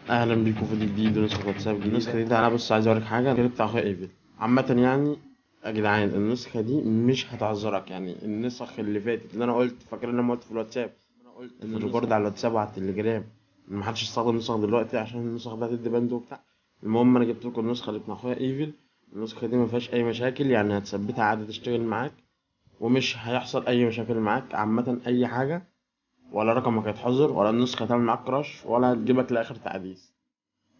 اهلا بيكم في جديد ونسخة واتساب جديدة. النسخة دي انا بص عايز اوريك حاجة غير بتاع اخويا ايفل عامة يعني. يا جدعان النسخة دي مش هتعذرك، يعني النسخ اللي فاتت اللي انا قلت فاكر ان انا قلت في الواتساب، في الريكورد على الواتساب وعلى التليجرام ان محدش يستخدم النسخ دلوقتي عشان النسخ ده هتدي بند وبتاع. المهم انا جبت لكم النسخة اللي بتاع اخويا ايفل. النسخة دي مفيهاش اي مشاكل، يعني هتثبتها عادي تشتغل معاك ومش هيحصل اي مشاكل معاك عامة اي حاجة، ولا رقمك هيتحظر ولا النسخة هتعمل معاك كراش ولا هتجيبك لاخر تحديث.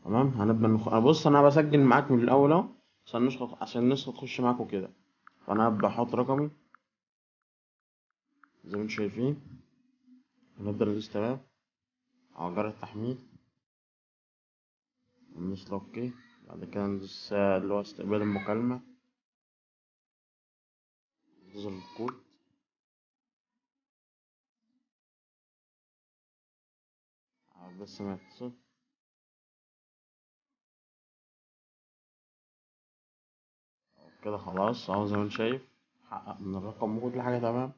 تمام هنبقى بص انا بسجل معاك من الاول اهو عشان النسخة تخش معاك وكده. فانا هبدأ احط رقمي زي ما انتم شايفين، هنبدأ ندوس تمام على جرس التحميل ندوس اوكي. بعد كده ندوس اللي هو استقبال المكالمة، ندوس الكود. بس ما يتصل كده خلاص اهو زي ما انت شايف حقق من الرقم وكل حاجة تمام.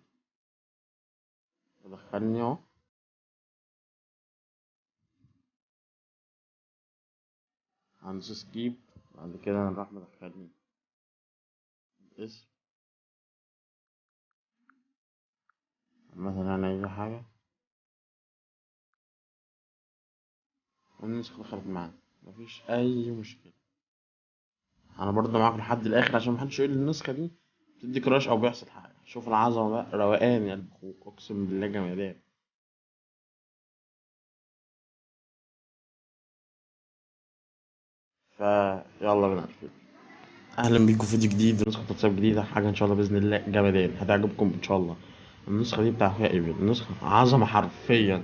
دخلني اهو، هندوس سكيب. بعد كده نروح مدخلين اسم مثلا يعني اي حاجة والنسخة دخلت معانا، مفيش اي مشكلة. انا برضه معاك لحد الاخر عشان محدش يقول لي النسخه دي بتدي كراش او بيحصل حاجه. شوف العظمه بقى، روقان يا قلب اخوك اقسم بالله جمدان. فيلا بينا نقفل. اهلا بيكم في فيديو جديد ونسخه واتساب جديده، حاجه ان شاء الله باذن الله جمدان هتعجبكم ان شاء الله. النسخه دي بتاع اخويا ايفل، النسخه عظمه حرفيا.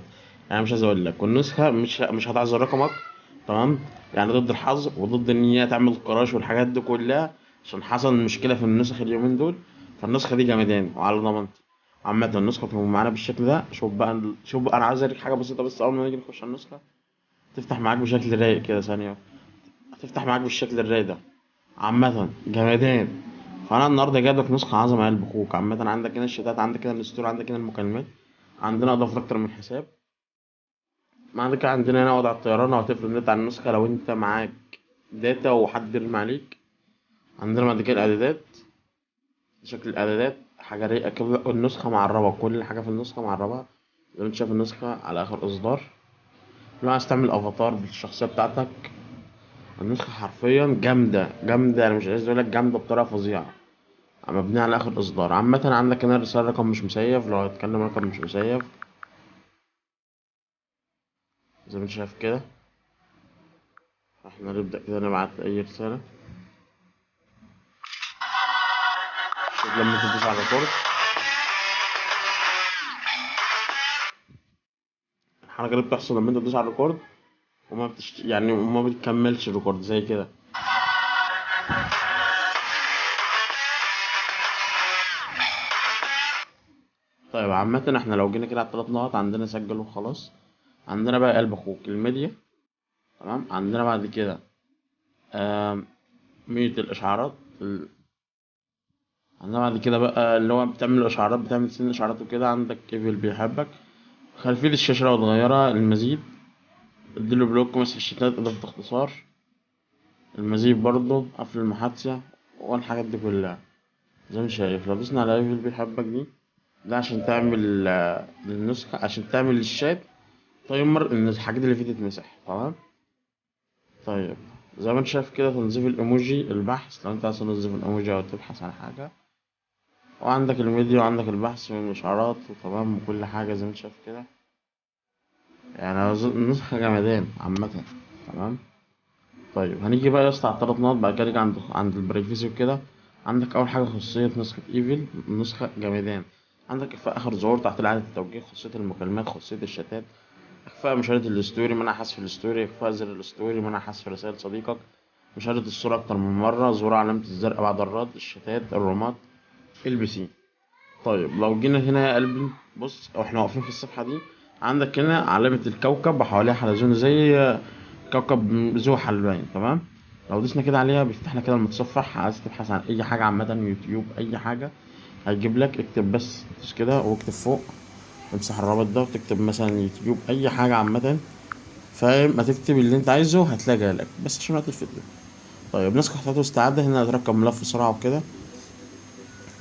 يعني مش عايز اقول لك، والنسخه مش هتعزل رقمك. تمام، يعني ضد الحظ وضد ان هي تعمل كراش والحاجات دي كلها عشان حصل مشكله في النسخ اليومين دول. فالنسخه دي جمدان وعلى ضمانتي. عامة النسخة تبقى معانا بالشكل ده. شوف بقى انا عايز اوريك حاجة بسيطة بس اول ما نيجي نخش على النسخة تفتح معاك بشكل رايق كده ثانية. هتفتح معاك بالشكل الرايق ده. عامة جمدان. فانا النهارده جايب لك نسخة عظمة يا قلب اخوك. عامة عندك هنا الشتات، عندك هنا الستور، عندك هنا المكالمات. عندنا اضافة اكتر من حساب. ما عندك عندنا هنا وضع الطيران، هتفرض النت على النسخة لو انت معاك داتا وحد يرمي عليك. عندنا بعد كده الاعدادات، شكل الاعدادات حاجة رايقة كده. النسخة معربة، كل حاجة في النسخة معربة زي ما انت شايف. النسخة على اخر اصدار. لو عايز تعمل افاتار بالشخصية بتاعتك، النسخة حرفيا جامدة جامدة، انا مش عايز اقولك جامدة بطريقة فظيعة. مبنية على اخر اصدار. عامة عندك هنا الرسالة رقم مش مسيف، لو هتكلم رقم مش مسيف زي ما انت شايف كده. احنا نبدأ كده نبعت اي رسالة. شوف لما تدوس على الريكورد، الحركة اللي بتحصل لما انت تدوس على الريكورد يعني وما بتكملش الريكورد زي كده. طيب عامة احنا لو جينا كده على التلات نقط عندنا سجل وخلاص. عندنا بقى قلب اخوك الميديا. تمام، عندنا بعد كده آم، ميوت الاشعارات عندنا بعد كده بقى اللي هو بتعمل اشعارات، بتعمل سن اشعارات وكده. عندك كيفل بيحبك. خلفية الشاشة لو اتغيرها المزيد. اديله بلوك، مسح الشتات، اضافة اختصار. المزيد برضه قفل المحادثة والحاجات دي كلها. زي ما انت شايف لو دوسنا على كيفل بيحبك دي، ده عشان تعمل النسخة، عشان تعمل الشات تايمر ان الحاجات اللي فيه تتمسح. تمام. طيب زي ما انت شايف كده تنظيف الايموجي، البحث لو انت عايز تنظف الايموجي او تبحث عن حاجة. وعندك الميديا وعندك البحث والإشعارات وتمام وكل حاجة زي ما انت شايف كده. يعني النسخة جمدان عامة. تمام. طيب هنيجي بقى يا اسطى على التلات نقط، بعد كده نيجي عند البرايفسي وكده. عندك أول حاجة خاصية نسخة ايفل، نسخة جمدان. عندك إخفاء آخر ظهور تحت إعادة التوجيه، خاصية المكالمات، خاصية الشتات، إخفاء مشاهدة الستوري، منع حذف الستوري، إخفاء زر الستوري، منع حذف رسائل صديقك، مشاهدة الصورة أكتر من مرة، ظهور علامة الزرقاء بعد الرد، الشتات، الرومات، البي سي. طيب لو جينا هنا يا قلبي، بص احنا واقفين في الصفحة دي. عندك هنا علامة الكوكب وحواليها حلزون زي كوكب زحل باين. تمام. لو دوسنا كده عليها بيفتح لك كده المتصفح. عايز تبحث عن اي حاجة عامة، يوتيوب اي حاجة هيجيب لك. اكتب بس دوس كده واكتب فوق، امسح الرابط ده وتكتب مثلا يوتيوب اي حاجة عامة فاهم؟ هتكتب اللي انت عايزه هتلاقي جايلك، بس عشان وقت الفيديو. طيب نسخة خطوات استعادة، هنا هتركب ملف بسرعة وكده.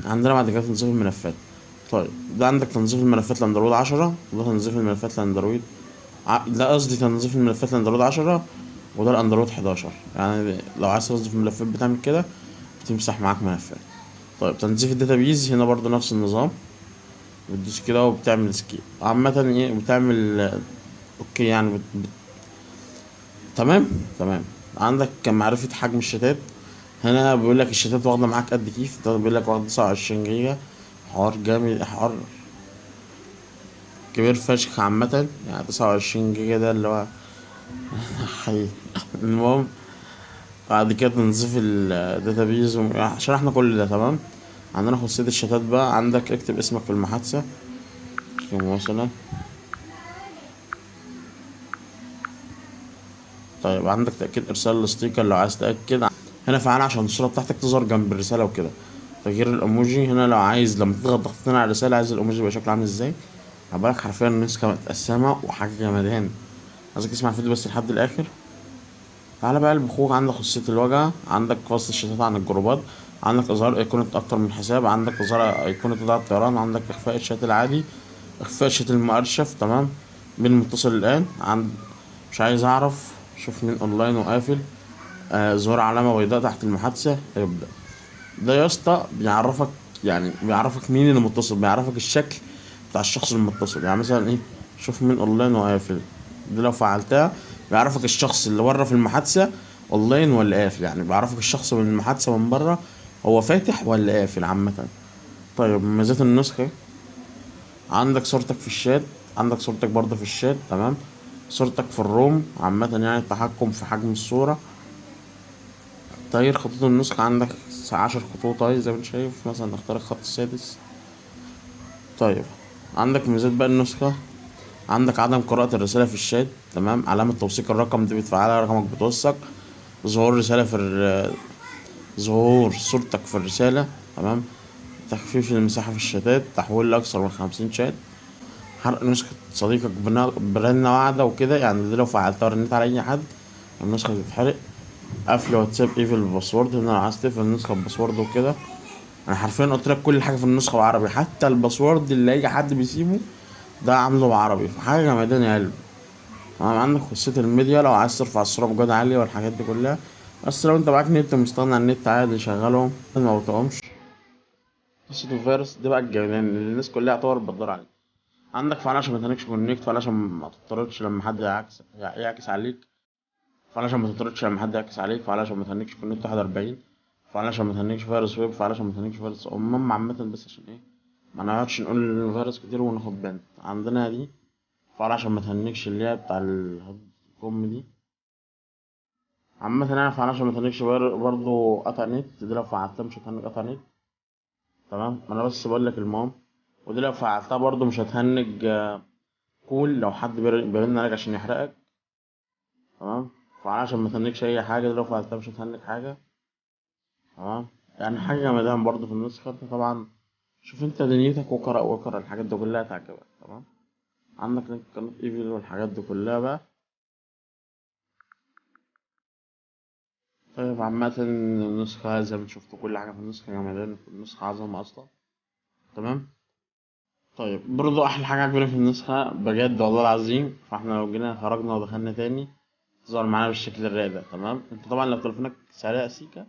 عندنا بعد كده تنظيف الملفات. طيب ده عندك تنظيف الملفات لاندرويد 10، وده تنظيف الملفات لاندرويد ده قصدي تنظيف الملفات لاندرويد 10، وده الاندرويد 11. يعني لو عايز تنظف الملفات بتعمل كده، بتمسح معاك ملفات. طيب تنظيف الداتابيز هنا برضو نفس النظام، بتدوس كده وبتعمل سكيب عامة ايه، بتعمل اوكي يعني تمام. تمام. عندك معرفة حجم الشتات، هنا بيقول لك الشتات واخدة معاك قد كيف، ده بيقول لك واخدة 29 جيجا. حوار جامد، حوار كبير فشخ عامة، يعني 29 جيجا ده اللي هو حقيقي. المهم بعد كده تنظيف الداتابيز شرحنا كل ده تمام. عندنا خاصية الشتات بقى، عندك اكتب اسمك في المحادثة مثلا. طيب عندك تأكيد إرسال الستيكر لو عايز تأكد. هنا فعلا عشان الصورة بتاعتك تظهر جنب الرسالة وكده. تغيير الإيموجي هنا لو عايز لما تضغط ضغطتين على الرسالة عايز الإيموجي يبقى شكله عامل ازاي. هبالك حرفيا النسخة متقسمة وحاجة جمدان. عايزك تسمع الفيديو بس لحد الآخر. تعالى بقى لبخوك، عندك خاصية الواجهة، عندك فصل الشتات عن الجروبات، عندك إظهار أيقونة أكتر من حساب، عندك إظهار أيقونة إضاءة الطيران، عندك إخفاء الشات العادي، إخفاء الشات المؤرشف تمام. مين متصل الآن، مش عايز أعرف، شوف مين أونلاين وقافل. ظهور علامة بيضاء تحت المحادثة، ابدأ. ده يا اسطى بيعرفك، يعني بيعرفك مين اللي متصل، بيعرفك الشكل بتاع الشخص المتصل. يعني مثلا ايه، شوف مين اونلاين وقافل، دي لو فعلتها بيعرفك الشخص اللي بره في المحادثة اونلاين ولا قافل، يعني بيعرفك الشخص من المحادثة من بره هو فاتح ولا قافل عامة. طيب مميزات النسخة، عندك صورتك في الشات، عندك صورتك برضه في الشات تمام. صورتك في الروم عامة، يعني التحكم في حجم الصورة. تغيير خطوط النسخة، عندك 10 خطوط اهي زي ما انت شايف، مثلا نختار الخط السادس. طيب عندك ميزات بقى النسخة، عندك عدم قراءة الرسالة في الشات تمام، علامة توثيق الرقم دي بتفعلها، رقمك بتوثق. ظهور رسالة ظهور صورتك في الرسالة تمام. تخفيف المساحة في الشتات، تحويل لأكثر من 50 شات. حرق نسخة صديقك برنة واحدة وكده، يعني دي لو فعلتها ورنيت على أي حد النسخة تتحرق. قفل واتساب ايفل الباسورد، هنا لو عايز تقفل النسخة بباسورد وكده. انا حرفيا قلت لك كل حاجه في النسخه بعربي، حتى الباسورد اللي اي حد بيسيبه ده عامله بعربي، فحاجه جمدان يا قلبي. تمام. عندك خاصيه الميديا لو عايز ترفع الصوره بجوده عاليه والحاجات دي كلها، بس لو انت معاك نت مستغني عن النت عادي شغلهم ما بتقومش. قصة الفيروس دي بقى الجمدان اللي الناس كلها يعتبر بتدور عليه. عندك فعلا عشان ما تهنكش كونكت، فعلا عشان ما تضطرش لما حد يعكس عليك، فعلا عشان ما تضطرش لما حد يعكس عليك، فعلا عشان ما تهنكش كونكت 41، فعلا عشان ما تهنكش فيروس ويب، فعلا عشان ما تهنكش فيروس عامة، بس عشان ايه ما نقعدش نقول فيروس كتير وناخد بان عندنا دي. فعلا عشان ما تهنكش اللي هي بتاع الكم دي عامة، يعني فعلا عشان ما تهنكش برضه قطع نت، دي لو فعلتها مش هتهنج قطع نت تمام. انا بس بقول لك المهم. ودي لو فعلتها برضه مش هتهنج كول لو حد بيرن عليك عشان يحرقك تمام. فعلا عشان ما تهنكش اي حاجة، دي لو فعلتها مش هتهنج حاجة تمام. يعني حاجة جمدان برضه في النسخة انت طبعا. شوف انت دنيتك وقرأ الحاجات دي كلها تعجبك تمام. عندك لينك قناة ايفل والحاجات دي كلها بقى. طيب عامة النسخة زي ما شفتوا كل حاجة في النسخة جمدان، في النسخة عظمة أصلا تمام. طيب برضو أحلى حاجة عجباني في النسخة بجد والله العظيم، فاحنا لو جينا خرجنا ودخلنا تاني تظهر معانا بالشكل الرايق ده تمام. انت طبعا لو تليفونك سريع سيكا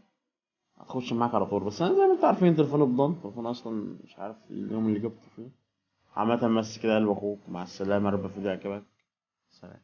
هتخش معاك على طول، بس أنا زي ما انتوا عارفين تليفوني بضن، تليفون أصلا مش عارف اليوم اللي جبته فيه. عامة بس كده، قلب أخوك، مع السلامة، رب فيديو يعجبك. سلام.